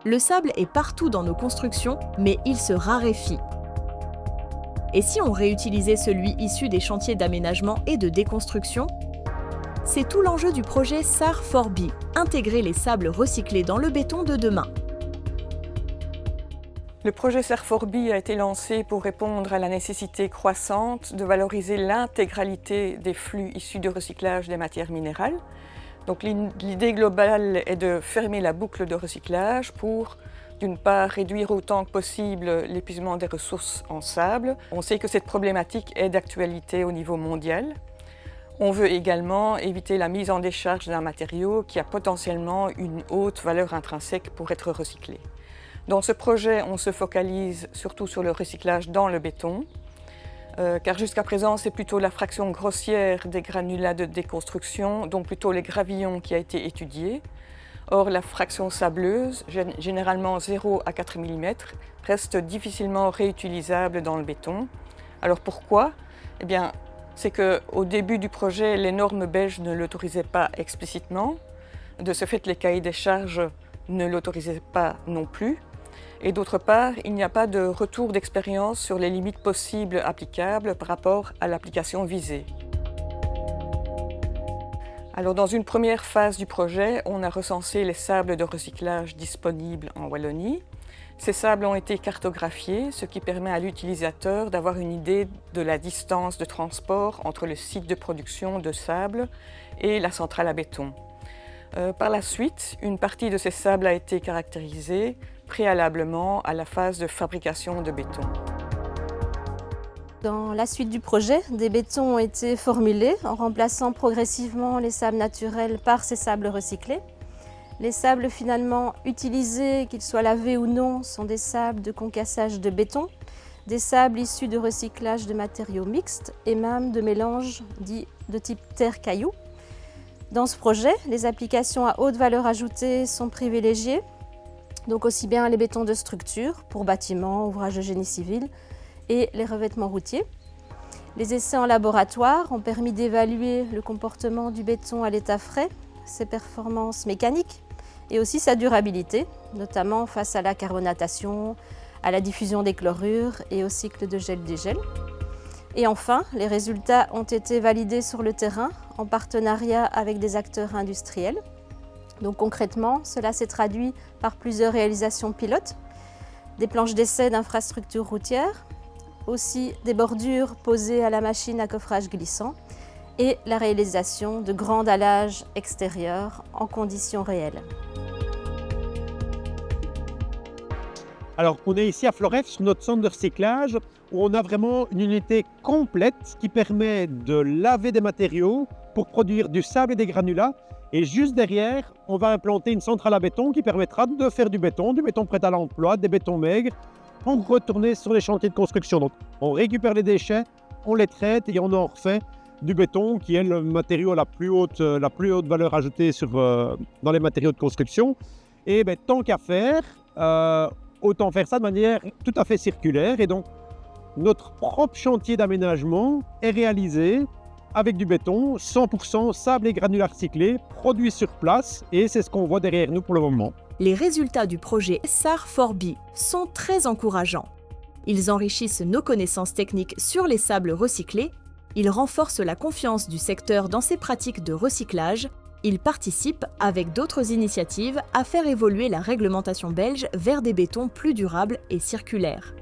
Le sable est partout dans nos constructions, mais il se raréfie. Et si on réutilisait celui issu des chantiers d'aménagement et de déconstruction? C'est tout l'enjeu du projet SAR4B, intégrer les sables recyclés dans le béton de demain. Le projet SAR4B a été lancé pour répondre à la nécessité croissante de valoriser l'intégralité des flux issus du recyclage des matières minérales. Donc l'idée globale est de fermer la boucle de recyclage pour, d'une part, réduire autant que possible l'épuisement des ressources en sable. On sait que cette problématique est d'actualité au niveau mondial. On veut également éviter la mise en décharge d'un matériau qui a potentiellement une haute valeur intrinsèque pour être recyclé. Dans ce projet, on se focalise surtout sur le recyclage dans le béton, car jusqu'à présent, c'est plutôt la fraction grossière des granulats de déconstruction, donc plutôt les gravillons, qui a été étudiée. Or, la fraction sableuse, généralement 0 à 4 mm, reste difficilement réutilisable dans le béton. Alors pourquoi? Eh bien, c'est qu'au début du projet, les normes belges ne l'autorisaient pas explicitement. De ce fait, les cahiers des charges ne l'autorisaient pas non plus. Et d'autre part, il n'y a pas de retour d'expérience sur les limites possibles applicables par rapport à l'application visée. Alors, dans une première phase du projet, on a recensé les sables de recyclage disponibles en Wallonie. Ces sables ont été cartographiés, ce qui permet à l'utilisateur d'avoir une idée de la distance de transport entre le site de production de sable et la centrale à béton. Par la suite, une partie de ces sables a été caractérisée préalablement à la phase de fabrication de béton. Dans la suite du projet, des bétons ont été formulés en remplaçant progressivement les sables naturels par ces sables recyclés. Les sables finalement utilisés, qu'ils soient lavés ou non, sont des sables de concassage de béton, des sables issus de recyclage de matériaux mixtes et même de mélanges dits de type terre-caillou. Dans ce projet, les applications à haute valeur ajoutée sont privilégiées, donc aussi bien les bétons de structure pour bâtiments, ouvrages de génie civil et les revêtements routiers. Les essais en laboratoire ont permis d'évaluer le comportement du béton à l'état frais, ses performances mécaniques et aussi sa durabilité, notamment face à la carbonatation, à la diffusion des chlorures et au cycle de gel-dégel. Et enfin, les résultats ont été validés sur le terrain en partenariat avec des acteurs industriels. Donc concrètement, cela s'est traduit par plusieurs réalisations pilotes, des planches d'essai d'infrastructures routières, aussi des bordures posées à la machine à coffrage glissant et la réalisation de grands dallages extérieurs en conditions réelles. Alors, on est ici à Floreffe sur notre centre de recyclage où on a vraiment une unité complète qui permet de laver des matériaux pour produire du sable et des granulats. Et juste derrière, on va implanter une centrale à béton qui permettra de faire du béton prêt à l'emploi, des bétons maigres, pour retourner sur les chantiers de construction. Donc, on récupère les déchets, on les traite et on en refait du béton qui est le matériau à la plus haute valeur ajoutée dans les matériaux de construction. Et tant qu'à faire, autant faire ça de manière tout à fait circulaire. Et donc, notre propre chantier d'aménagement est réalisé avec du béton, 100% sable et granulats recyclés, produits sur place, et c'est ce qu'on voit derrière nous pour le moment. Les résultats du projet SAR4B sont très encourageants. Ils enrichissent nos connaissances techniques sur les sables recyclés, ils renforcent la confiance du secteur dans ses pratiques de recyclage, ils participent, avec d'autres initiatives, à faire évoluer la réglementation belge vers des bétons plus durables et circulaires.